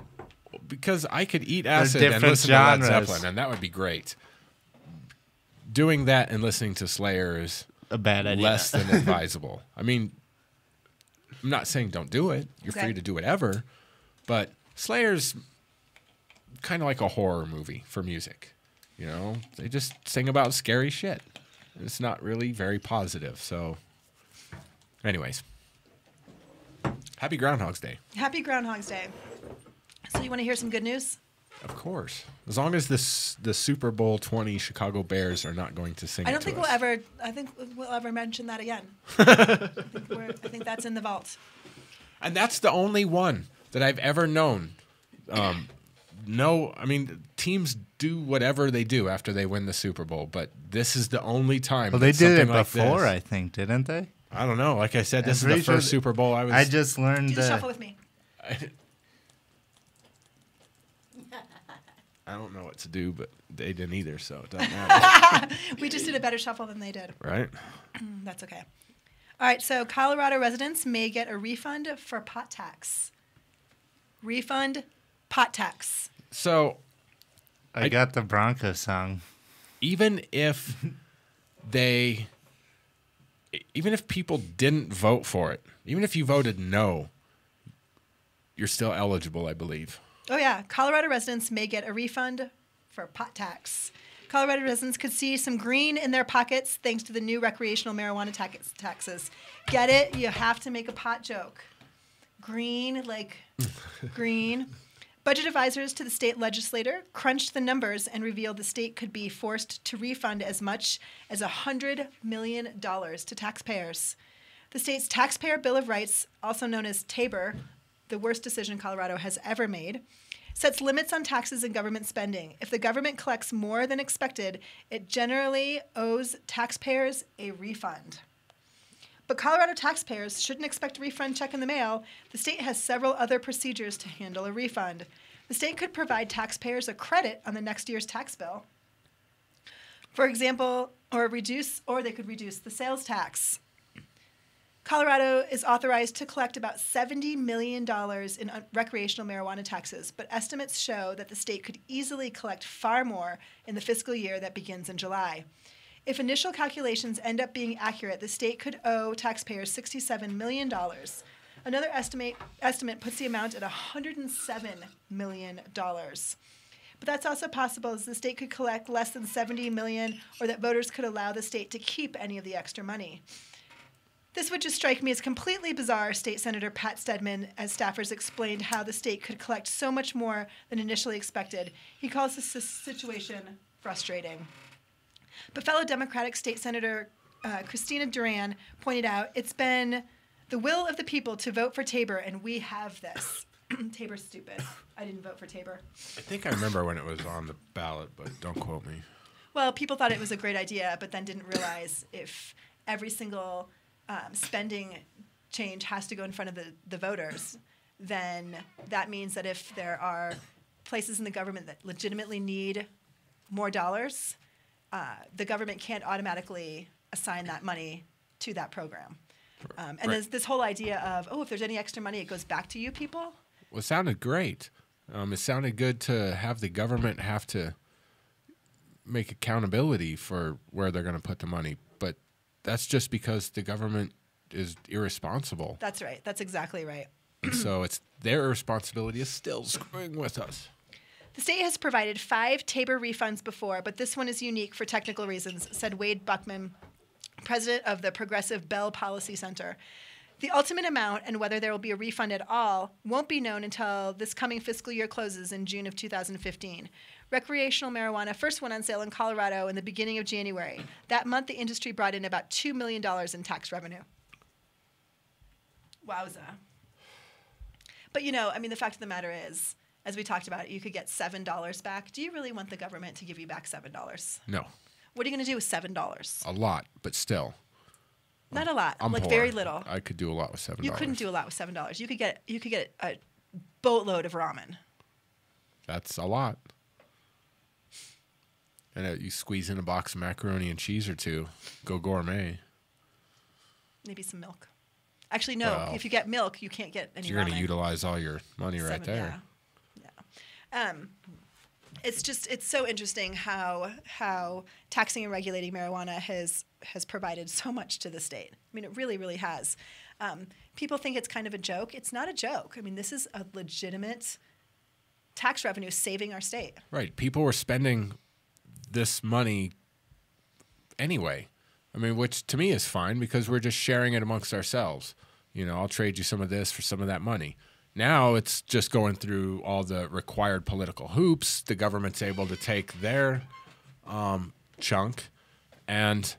Because I could eat acid and different listen to Led genres. Zeppelin, and that would be great. Doing that and listening to Slayer is A bad idea. less than advisable. I mean, I'm not saying don't do it. You're Okay. free to do whatever. But Slayer's kind of like a horror movie for music. You know, they just sing about scary shit. It's not really very positive. So, anyways, happy Groundhog's Day. Happy Groundhog's Day. So you want to hear some good news? Of course. As long as the Super Bowl 20 Chicago Bears are not going to sing I it don't to think us. I think we'll ever mention that again. I think that's in the vault. And that's the only one that I've ever known. No, I mean, teams do whatever they do after they win the Super Bowl, but this is the only time. Well, they that did it something like before, this- I think, didn't they? I don't know. Like I said, this is I'm the pretty sure first Super Bowl I was. I just learned Do the shuffle that. with me. I don't know what to do, but they didn't either, so it doesn't matter. We just did a better shuffle than they did. Right? That's okay. All right, so Colorado residents may get a refund for pot tax. Refund pot tax. So I got the Bronco song. even if people didn't vote for it, even if you voted no, you're still eligible, I believe. Oh, yeah. Colorado residents may get a refund for pot tax. Colorado residents could see some green in their pockets thanks to the new recreational marijuana taxes. Get it? You have to make a pot joke. Green, like green. Budget advisors to the state legislature crunched the numbers and revealed the state could be forced to refund as much as $100 million to taxpayers. The state's Taxpayer Bill of Rights, also known as TABOR, the worst decision Colorado has ever made, sets limits on taxes and government spending. If the government collects more than expected, it generally owes taxpayers a refund. But Colorado taxpayers shouldn't expect a refund check in the mail. The state has several other procedures to handle a refund. The state could provide taxpayers a credit on the next year's tax bill. For example, or they could reduce the sales tax. Colorado is authorized to collect about $70 million in recreational marijuana taxes, but estimates show that the state could easily collect far more in the fiscal year that begins in July. If initial calculations end up being accurate, the state could owe taxpayers $67 million. Another estimate puts the amount at $107 million. But that's also possible, as the state could collect less than $70 million, or that voters could allow the state to keep any of the extra money. This would just strike me as completely bizarre, State Senator Pat Stedman, as staffers explained how the state could collect so much more than initially expected. He calls this situation frustrating. But fellow Democratic State Senator Christina Duran pointed out, it's been the will of the people to vote for Tabor, and we have this. Tabor's stupid. I didn't vote for Tabor. I think I remember when it was on the ballot, but don't quote me. Well, people thought it was a great idea, but then didn't realize if every single spending change has to go in front of the voters, then that means that if there are places in the government that legitimately need more dollars, the government can't automatically assign that money to that program. And there's this whole idea of, oh, if there's any extra money, it goes back to you people. Well, it sounded great. It sounded good to have the government have to make accountability for where they're going to put the money. But that's just because the government is irresponsible. That's right. That's exactly right. And so it's their responsibility is still screwing with us. The state has provided 5 Tabor refunds before, but this one is unique for technical reasons, said Wade Buckman, president of the Progressive Bell Policy Center. The ultimate amount and whether there will be a refund at all won't be known until this coming fiscal year closes in June of 2015. Recreational marijuana first went on sale in Colorado in the beginning of January. That month, the industry brought in about $2 million in tax revenue. Wowza. But, you know, I mean, the fact of the matter is, as we talked about, you could get $7 back. Do you really want the government to give you back $7? No. What are you going to do with $7? A lot, but still. Not a lot. I'm like poor. very little. I could do a lot with $7. You couldn't do a lot with $7. You could get a boatload of ramen. That's a lot. And you squeeze in a box of macaroni and cheese or two. Go gourmet. Maybe some milk. Actually, no. Well, if you get milk, you can't get any you're going to ramen. utilize all your money right there. Yeah. It's so interesting how taxing and regulating marijuana has provided so much to the state. I mean, it really, really has. People think it's kind of a joke. It's not a joke. I mean, this is a legitimate tax revenue saving our state. Right. People were spending this money anyway. I mean, which to me is fine because we're just sharing it amongst ourselves. You know, I'll trade you some of this for some of that money. Now it's just going through all the required political hoops. The government's able to take their chunk, and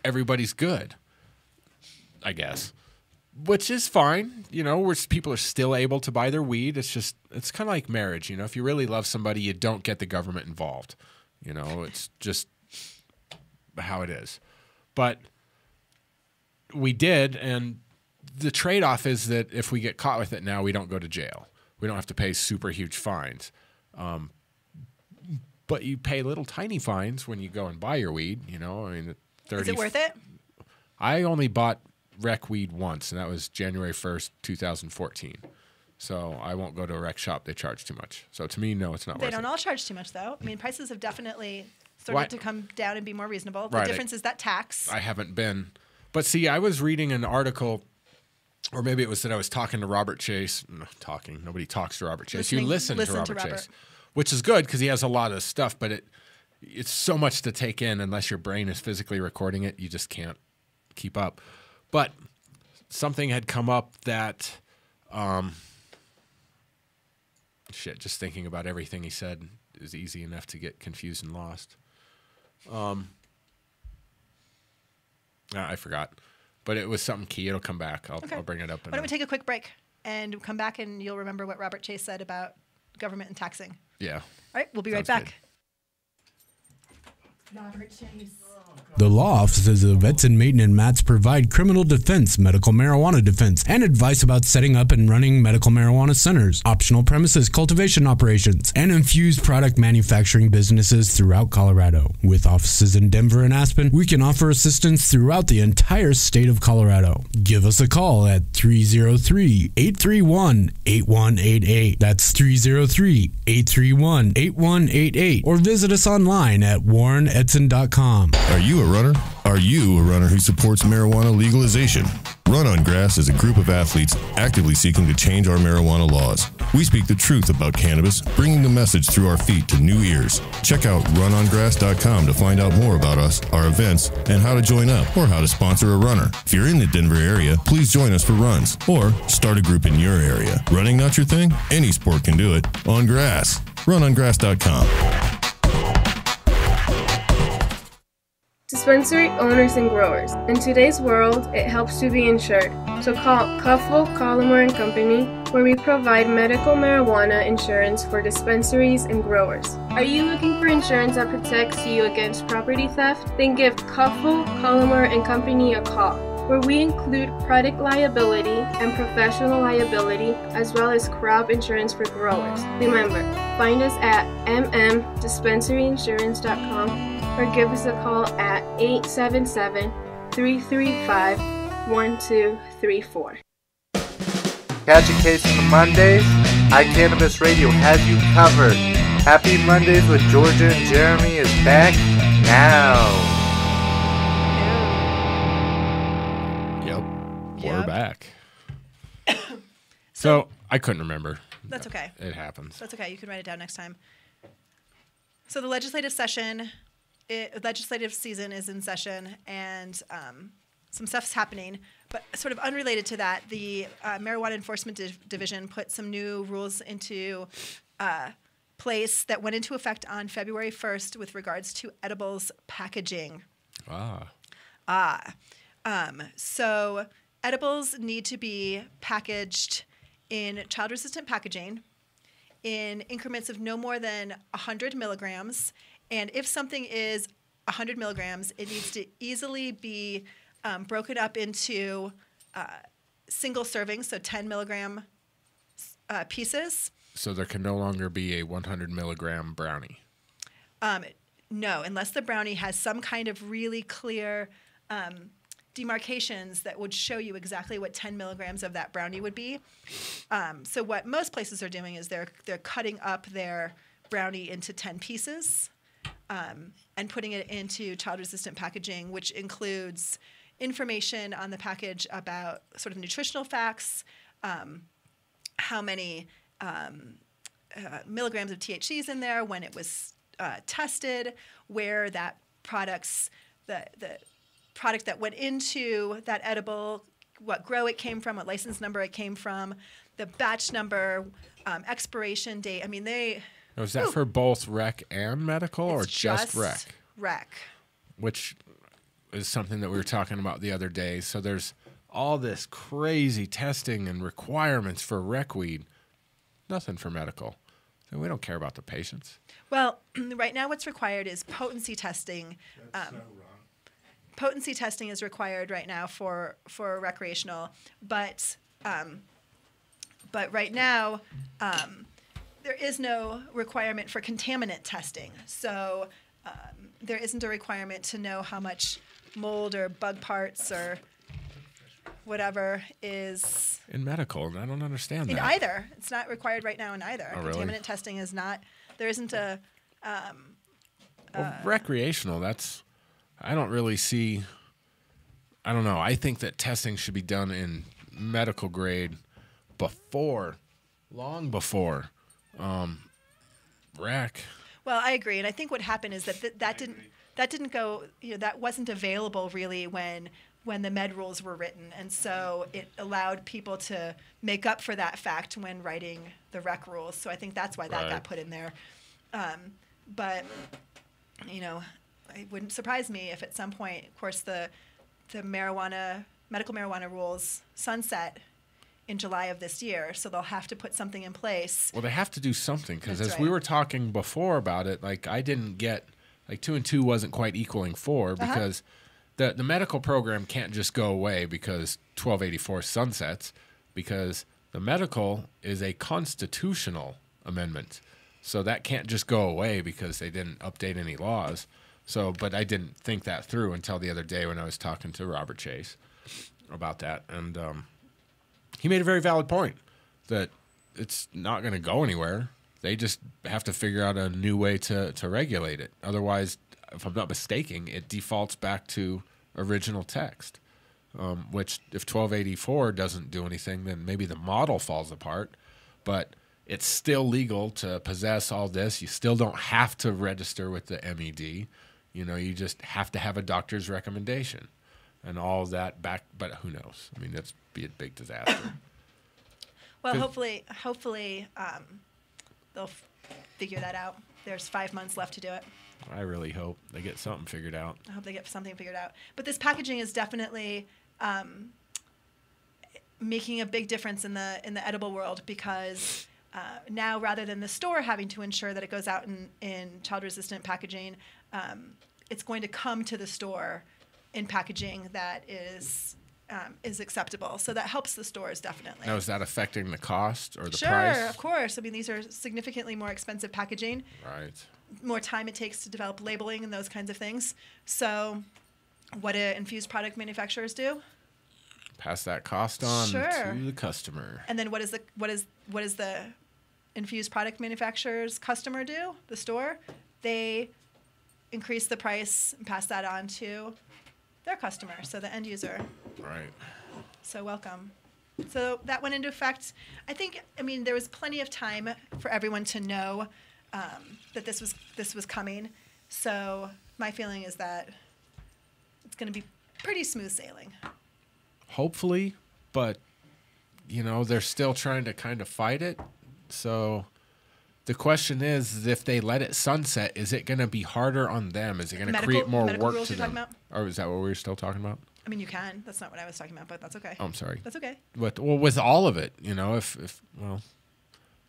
everybody's good, I guess, which is fine. You know, where people are still able to buy their weed. It's kind of like marriage. You know, if you really love somebody, you don't get the government involved. You know, it's just how it is. But we did, and the trade-off is that if we get caught with it now, we don't go to jail. We don't have to pay super huge fines. But you pay little tiny fines when you go and buy your weed, you know. I mean, 30. Is it worth it? I only bought rec weed once, and that was January 1st, 2014. So I won't go to a rec shop. They charge too much. So to me, no, it's not worth it. They don't all charge too much, though. I mean, prices have definitely started to come down and be more reasonable. The Right. difference is that tax. I haven't been. But see, I was reading an article, or maybe it was that I was talking to Robert Chase. No, nobody talks to Robert Chase. You listen to Robert Chase, which is good because he has a lot of stuff, but it's so much to take in unless your brain is physically recording it. You just can't keep up. But something had come up that, just thinking about everything he said is easy enough to get confused and lost. I forgot. But it was something key. It'll come back. I'll bring it up. Why don't we take a quick break and come back and you'll remember what Robert Chase said about government and taxing. Yeah. All right, we'll be right Sounds back. Robert Chase. The law offices of Edson, Mayton, and Matz provide criminal defense, medical marijuana defense, and advice about setting up and running medical marijuana centers, optional premises cultivation operations, and infused product manufacturing businesses throughout Colorado. With offices in Denver and Aspen, we can offer assistance throughout the entire state of Colorado. Give us a call at 303-831-8188. That's 303-831-8188. Or visit us online at warrenedson.com. Are you a runner? Are you a runner who supports marijuana legalization? Run on Grass is a group of athletes actively seeking to change our marijuana laws. We speak the truth about cannabis, bringing the message through our feet to new ears. Check out runongrass.com to find out more about us, our events, and how to join up or how to sponsor a runner. If you're in the Denver area, please join us for runs or start a group in your area. Running not your thing? Any sport can do it on grass. Runongrass.com. Dispensary owners and growers. In today's world, it helps to be insured. So call Cuffle, Collimore & Company, where we provide medical marijuana insurance for dispensaries and growers. Are you looking for insurance that protects you against property theft? Then give Cuffle, Collimore & Company a call, where we include product liability and professional liability, as well as crop insurance for growers. Remember, find us at mmdispensaryinsurance.com or give us a call at 877-335-1234. Catch a case on the Mondays? iCannabis Radio has you covered. Happy Mondays with Georgia and Jeremy is back now. Yep. We're back. So I couldn't remember. That's okay. It happens. That's okay. You can write it down next time. So the legislative season is in session, and some stuff's happening. But sort of unrelated to that, the Marijuana Enforcement Division put some new rules into place that went into effect on February 1st with regards to edibles packaging. So edibles need to be packaged in child-resistant packaging in increments of no more than 100 milligrams. And if something is 100 milligrams, it needs to easily be broken up into single servings, so 10 milligram pieces. So there can no longer be a 100 milligram brownie. No, unless the brownie has some kind of really clear demarcations that would show you exactly what 10 milligrams of that brownie would be. So what most places are doing is they're cutting up their brownie into 10 pieces. And putting it into child-resistant packaging, which includes information on the package about sort of nutritional facts, how many milligrams of THC is in there, when it was tested, where that the product that went into that edible, what grow it came from, what license number it came from, the batch number, expiration date. I mean, is that for both rec and medical, or just rec? Rec. Which is something that we were talking about the other day. So there's all this crazy testing and requirements for rec weed. Nothing for medical. So we don't care about the patients. Well, right now what's required is potency testing. That's so wrong. Potency testing is required right now for recreational, but right now there is no requirement for contaminant testing. So there isn't a requirement to know how much mold or bug parts or whatever is in medical. I don't understand that. In either. It's not required right now in either. Oh, Contaminant really? testing is not. There isn't a. Recreational. I don't really see. I don't know. I think that testing should be done in medical grade long before rec. Well, I agree, and I think what happened is that didn't go. That wasn't available really when the med rules were written, and so it allowed people to make up for that fact when writing the rec rules. So I think that's why that got put in there. But it wouldn't surprise me if at some point, of course, the medical marijuana rules sunset in July of this year, so they'll have to put something in place. Well, they have to do something, because as right. we were talking before about it, I didn't get, 2 and 2 wasn't quite equaling 4, because the medical program can't just go away because 1284 sunsets, because the medical is a constitutional amendment. So that can't just go away because they didn't update any laws. So, but I didn't think that through until the other day when I was talking to Robert Chase about that. And he made a very valid point that it's not going to go anywhere. They just have to figure out a new way to regulate it. Otherwise, if I'm not mistaken, it defaults back to original text. which if 1284 doesn't do anything, then maybe the model falls apart. But it's still legal to possess all this. You still don't have to register with the MED. You know, you just have to have a doctor's recommendation and all that back. But who knows? I mean, that's be a big disaster. Well, hopefully, they'll figure that out. There's 5 months left to do it. I really hope they get something figured out. I hope they get something figured out. But this packaging is definitely making a big difference in the edible world, because now, rather than the store having to ensure that it goes out in child-resistant packaging, it's going to come to the store in packaging that is acceptable. So that helps the stores definitely. Now, is that affecting the cost or the Sure, price? of course. I mean, these are significantly more expensive packaging. Right. More time it takes to develop labeling and those kinds of things. So what do infused product manufacturers do? Pass that cost on Sure. to the customer. And then what is the infused product manufacturer's customer do? The store? They increase the price and pass that on to their customer, so the end user. Right. So welcome. So that went into effect. I mean, there was plenty of time for everyone to know that this was coming. So my feeling is that it's going to be pretty smooth sailing. Hopefully, but you know, they're still trying to kind of fight it. So the question is, if they let it sunset, is it going to be harder on them? Is it going to create more work rules to you're talking them? about? Or is that what we were still talking about? I mean, you can. That's not what I was talking about, but that's okay. Oh, I'm sorry. That's okay. With all of it, you know,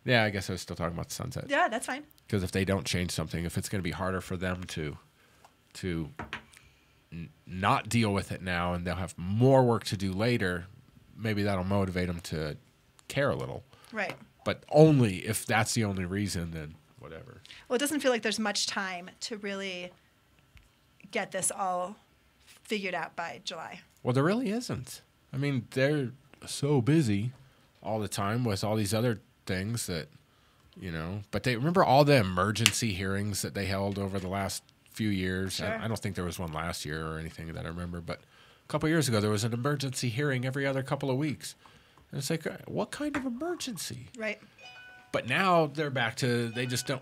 yeah, I guess I was still talking about the sunset. Yeah, that's fine. Because if they don't change something, if it's going to be harder for them to not deal with it now, and they'll have more work to do later, maybe that'll motivate them to care a little. Right. But only if that's the only reason, then whatever. Well, it doesn't feel like there's much time to really get this all figured out by July. Well, there really isn't. I mean, they're so busy all the time with all these other things that, you know, but they remember all the emergency hearings that they held over the last few years. Sure. I don't think there was one last year or anything that I remember, but a couple of years ago there was an emergency hearing every other couple of weeks. And it's like, what kind of emergency? Right. But now they're back to, they just don't.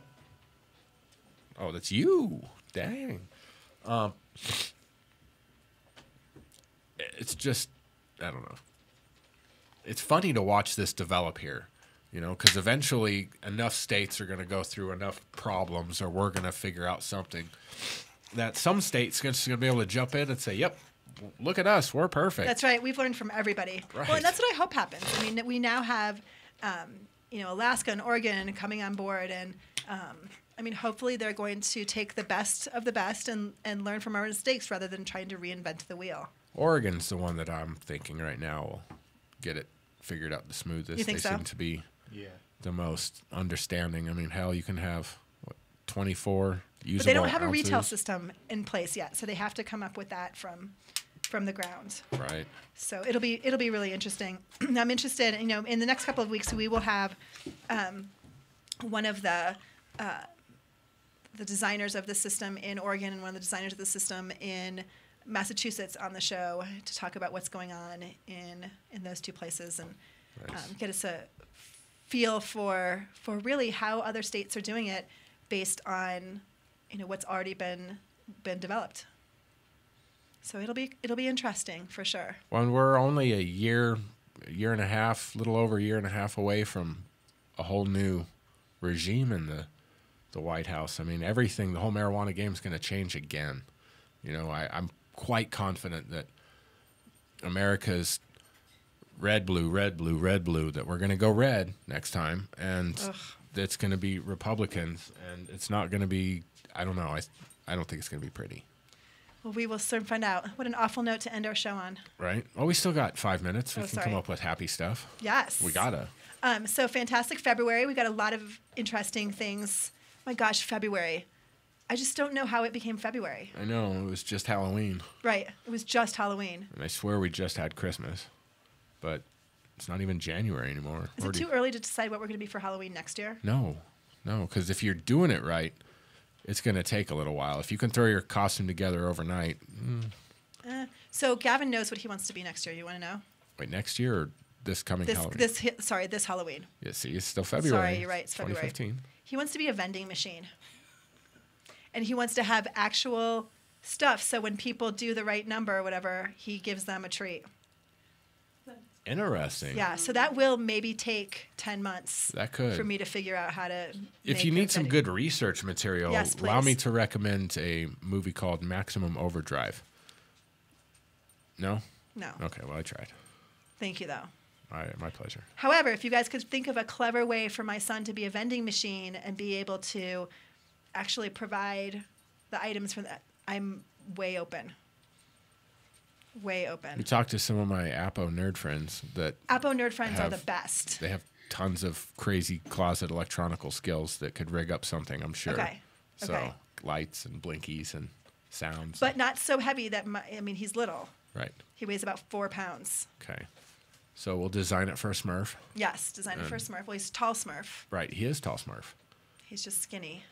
Oh, that's you. Dang. It's just, I don't know. It's funny to watch this develop here, you know, because eventually enough states are going to go through enough problems, or we're going to figure out something that some states are just going to be able to jump in and say, yep, look at us, we're perfect. That's right. We've learned from everybody. Right. Well, and that's what I hope happens. I mean, we now have, Alaska and Oregon coming on board, and hopefully they're going to take the best of the best and learn from our mistakes rather than trying to reinvent the wheel. Oregon's the one that I'm thinking right now will get it figured out the smoothest. You think they so? seem to be the most understanding. I mean, hell, you can have 24 usable But they don't have a ounces. retail system in place yet, so they have to come up with that from the ground. Right. So it'll be really interesting. I'm interested, in the next couple of weeks we will have one of the designers of the system in Oregon and one of the designers of the system in Massachusetts on the show to talk about what's going on in those two places and Nice. Get us a feel for really how other states are doing it based on what's already been developed. So it'll be interesting for sure. Well, and we're only a year and a half, little over a year and a half away from a whole new regime in the White House. I mean, everything, the whole marijuana game is going to change again. I'm quite confident that America's red, blue, that we're going to go red next time, and it's going to be Republicans, and it's not going to be, I don't know, I don't think it's going to be pretty. Well, we will soon find out. What an awful note to end our show on. Right? Well, we still got 5 minutes. We can sorry. come up with happy stuff. Yes. We gotta. So fantastic February. We got a lot of interesting things. My gosh, February. I just don't know how it became February. I know, it was just Halloween. Right. It was just Halloween. And I swear we just had Christmas. But it's not even January anymore. Is it too early to decide what we're going to be for Halloween next year? No, because if you're doing it right, it's going to take a little while. If you can throw your costume together overnight. So Gavin knows what he wants to be next year. You want to know? Wait, next year or this coming Halloween? This Halloween. Yeah, see, it's still February. Sorry, you're right. It's February. 2015. He wants to be a vending machine. And he wants to have actual stuff. So when people do the right number or whatever, he gives them a treat. Interesting. Yeah, so that will maybe take 10 months That could. for me to figure out how to If make you a need some vending- good research material, Yes, allow me please. to recommend a movie called Maximum Overdrive. No? No. Okay, well, I tried. Thank you, though. All right, my pleasure. However, if you guys could think of a clever way for my son to be a vending machine and be able to actually provide the items for that, I'm way open. Way We open. talked to some of my Apo nerd friends that Apo nerd friends are have- the best. they have tons of crazy closet electronical skills that could rig up something, I'm sure. Okay. So Okay. lights and blinkies and sounds. But not so heavy that, he's little. Right. He weighs about 4 pounds. Okay. So we'll design it for a Smurf. Yes, designed for Smurf. Well, he's tall Smurf. Right. He is tall Smurf. He's just skinny.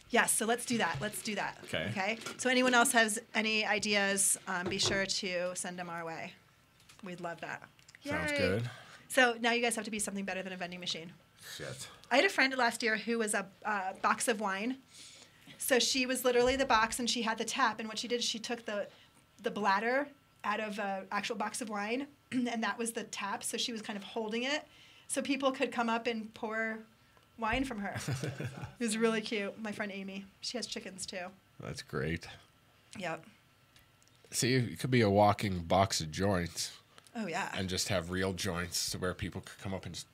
Yes, so let's do that. Let's do that. Okay. Okay. So anyone else has any ideas, be sure to send them our way. We'd love that. Sounds Yay. good. So now you guys have to be something better than a vending machine. Shit. I had a friend last year who was a box of wine. So she was literally the box, and she had the tap. And what she did is she took the bladder out of an actual box of wine, and that was the tap. So she was kind of holding it, so people could come up and pour wine from her. It was really cute. My friend Amy, she has chickens too. That's great. Yep. See, it could be a walking box of joints Oh yeah. and just have real joints to where people could come up and just.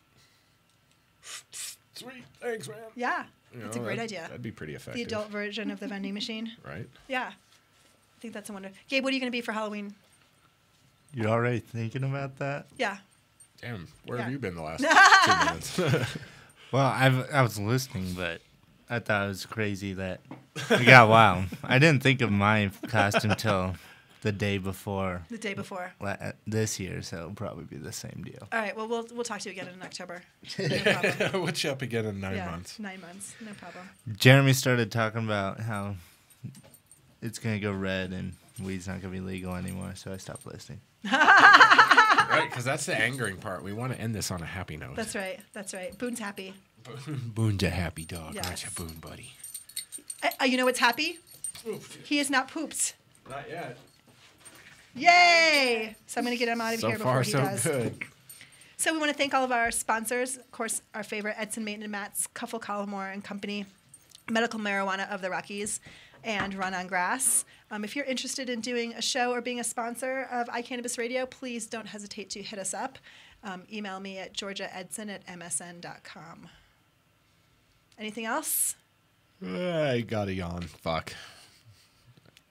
Sweet. Thanks, man. Yeah. You It's a know, great idea. That'd be pretty The effective. adult version of the vending machine. Right? Yeah. I think that's a wonder. Gabe, what are you going to be for Halloween? You already thinking about that? Yeah. Damn, where Yeah. have you been the last 2 minutes? Well, I was listening, but I thought it was crazy that it got wild. I didn't think of my costume till the day before The day before. this year, so it'll probably be the same deal. All right. Well, we'll talk to you again in October. No problem. What's up again in 9 Yeah, months? 9 months. No problem. Jeremy started talking about how it's going to go red and weed's not going to be legal anymore, so I stopped listening. Right, because that's the angering part. We want to end this on a happy note. That's right. That's right. Boone's happy. Boone's a happy dog, aren't Yes. you, Boone, buddy? You know what's happy? He is not pooped. Not yet. Yay! So I'm going to get him out of So here before far, he so does. good. So we want to thank all of our sponsors. Of course, our favorite Edson Maitland and Mats, Cuffle Collimore and Company, Medical Marijuana of the Rockies, and Run on Grass. If you're interested in doing a show or being a sponsor of iCannabis Radio, please don't hesitate to hit us up. Email me at georgiaedson@msn.com. Anything else? I got a yawn. Fuck.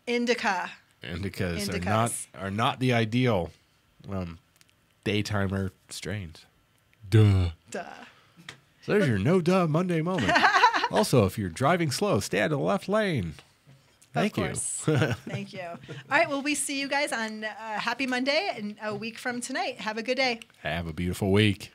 Indica. Indicas Indicas. are not the ideal daytimer strains. Duh. Duh. So there's your no duh Monday moment. Also, if you're driving slow, stay out of the left lane. Thank Of you. course. Thank you. All right. Well, we see you guys on Happy Monday and a week from tonight. Have a good day. Have a beautiful week.